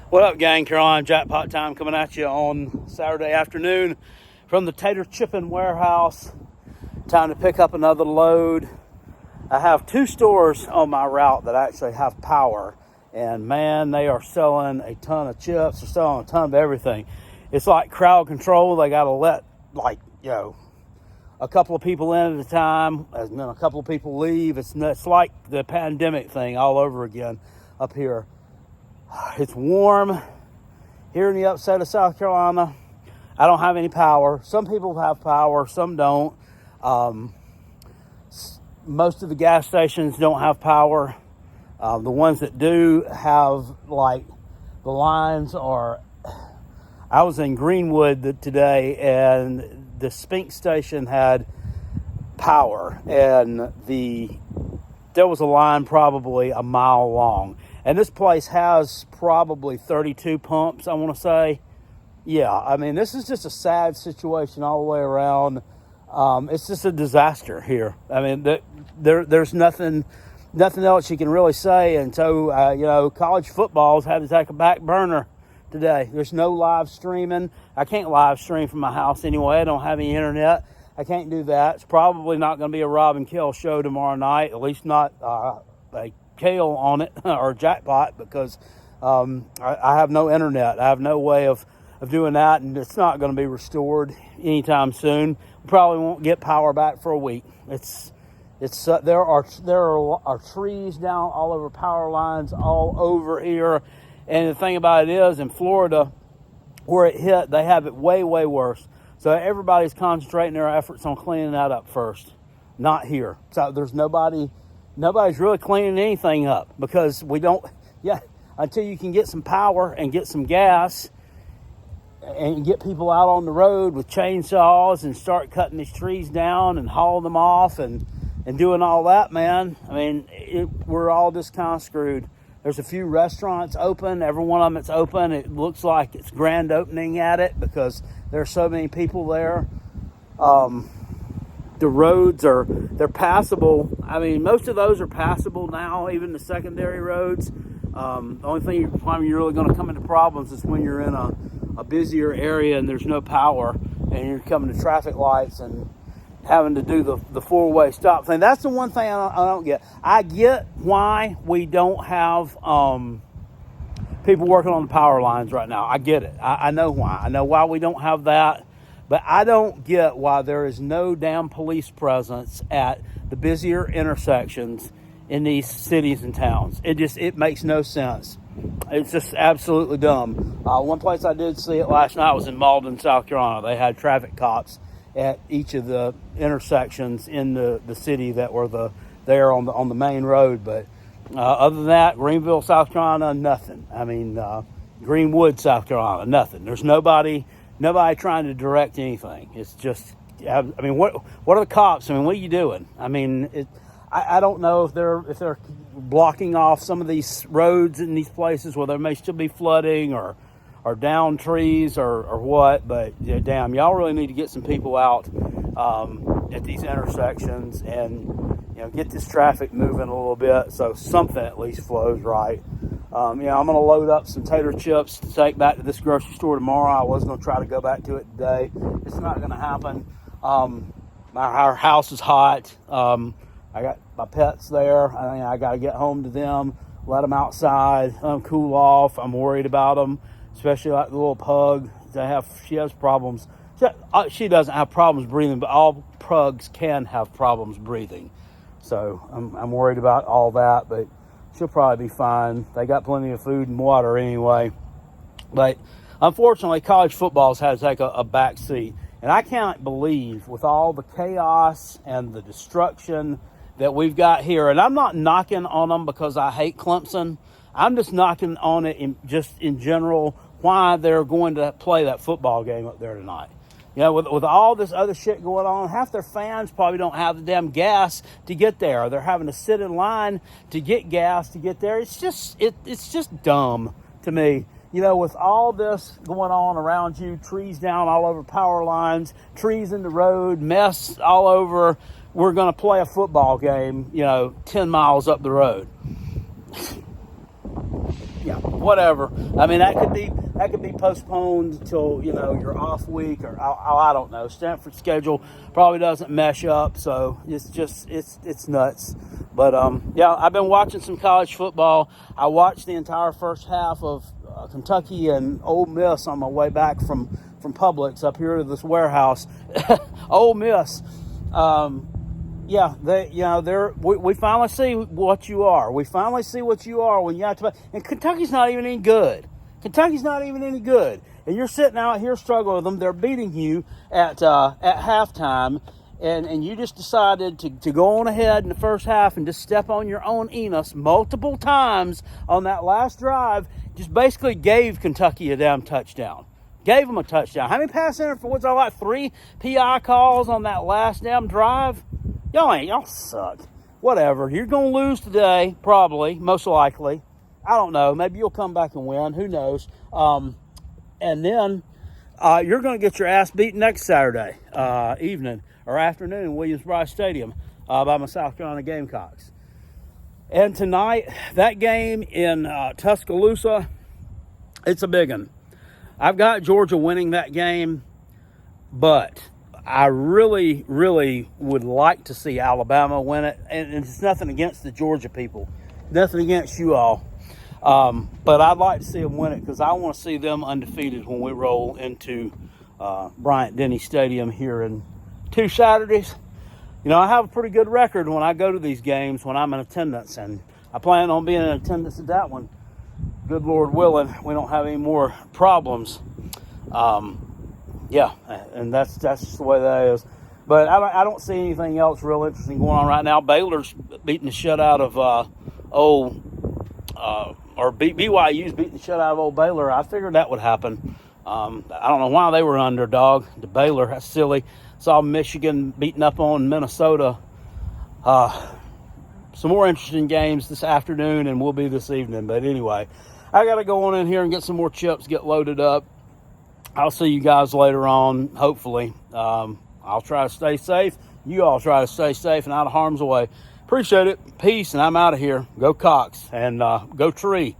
What up, gang? Carolina Jackpot Time coming at you on Saturday afternoon from the Tater Chipping Warehouse. Time to pick up another load. I have two stores on my route that actually have power, and man, they are selling a ton of chips. They're selling a ton of everything. It's like crowd control. They got to let, a couple of people in at a time, and then a couple of people leave. It's like the pandemic thing all over again up here. It's warm here in the upstate of South Carolina. I don't have any power. Some people have power, some don't. Most of the gas stations don't have power. The ones that do have, the lines are... I was in Greenwood today, and the Spink station had power, and there was a line probably a mile long. And this place has probably 32 pumps, I want to say. Yeah, I mean, this is just a sad situation all the way around. It's just a disaster here. I mean, there's nothing else you can really say. And so, college football's had to take a back burner today. There's no live streaming. I can't live stream from my house anyway. I don't have any internet. I can't do that. It's probably not going to be a Rob and Kel show tomorrow night, at least not a Kale on it or Jackpot, because I have no internet. I have no way of doing that, and it's not going to be restored anytime soon. We probably won't get power back for a week. There are trees down all over power lines all over here, and the thing about it is, in Florida, where it hit, they have it way, way worse. So everybody's concentrating their efforts on cleaning that up first. Not here. So there's nobody's really cleaning anything up, because until you can get some power and get some gas and get people out on the road with chainsaws and start cutting these trees down and hauling them off and doing all that, man. I mean, we're all just kind of screwed. There's a few restaurants open. Every one of them that's open, it looks like it's grand opening at it because there are so many people there. The roads they're passable. I mean, most of those are passable now, even the secondary roads. The only thing you're really going to come into problems is when you're in a busier area and there's no power and you're coming to traffic lights and having to do the four-way stop thing. That's the one thing I don't get. I get why we don't have people working on the power lines right now. I get it. I know why. I know why we don't have that. But I don't get why there is no damn police presence at the busier intersections in these cities and towns. It makes no sense. It's just absolutely dumb. One place I did see it last night was in Malden, South Carolina. They had traffic cops at each of the intersections in the city that were there on the main road. But other than that, Greenville, South Carolina, nothing. I mean, Greenwood, South Carolina, nothing. There's nobody trying to direct anything. It's just, I mean, what are the cops? I mean, what are you doing? I mean, I don't know if they're blocking off some of these roads in these places where there may still be flooding or down trees or what, but damn, y'all really need to get some people out at these intersections and get this traffic moving a little bit so something at least flows right. I'm going to load up some tater chips to take back to this grocery store tomorrow. I was going to try to go back to it today. It's not going to happen. Our house is hot. I got my pets there. I got to get home to them, let them outside, cool off. I'm worried about them, especially like the little pug. She has problems. She doesn't have problems breathing, but all pugs can have problems breathing. So I'm worried about all that, but she'll probably be fine. They got plenty of food and water anyway. But unfortunately, college football's had to take a back seat. And I can't believe, with all the chaos and the destruction that we've got here, and I'm not knocking on them because I hate Clemson. I'm just knocking on it in general, why they're going to play that football game up there tonight. With all this other shit going on, half their fans probably don't have the damn gas to get there. They're having to sit in line to get gas to get there. It's just dumb to me. With all this going on around you, trees down all over power lines, trees in the road, mess all over. We're going to play a football game, 10 miles up the road. Yeah. whatever. I mean, that could be postponed till, you know, your off week, or I don't know. Stanford's schedule probably doesn't mesh up, so it's nuts. But yeah, I've been watching some college football. I watched the entire first half of Kentucky and Ole Miss on my way back from Publix up here to this warehouse. Ole Miss. Yeah, we finally see what you are. We finally see what you are when you have to. And Kentucky's not even any good. And you're sitting out here struggling with them. They're beating you at halftime, and you just decided to go on ahead in the first half and just step on your own Enos multiple times on that last drive. Just basically gave Kentucky a damn touchdown. Gave them a touchdown. How many pass interference? I like 3 PI calls on that last damn drive. Y'all suck. Whatever. You're going to lose today, probably, most likely. I don't know. Maybe you'll come back and win. Who knows? And then you're going to get your ass beat next Saturday evening or afternoon in Williams-Brice Stadium by my South Carolina Gamecocks. And tonight, that game in Tuscaloosa, it's a big one. I've got Georgia winning that game, but I really, really would like to see Alabama win it. And it's nothing against the Georgia people. Nothing against you all. But I'd like to see them win it because I want to see them undefeated when we roll into Bryant-Denny Stadium here in 2 Saturdays. You know, I have a pretty good record when I go to these games when I'm in attendance, and I plan on being in attendance at that one. Good Lord willing, we don't have any more problems. Yeah, and that's just the way that is. But I don't see anything else real interesting going on right now. Baylor's beating the shit out of BYU's beating the shit out of old Baylor. I figured that would happen. I don't know why they were underdog to Baylor. That's silly. Saw Michigan beating up on Minnesota. Some more interesting games this afternoon, and will be this evening. But anyway, I got to go on in here and get some more chips, get loaded up. I'll see you guys later on, hopefully. I'll try to stay safe. You all try to stay safe and out of harm's way. Appreciate it. Peace, and I'm out of here. Go Cox, and go Tree.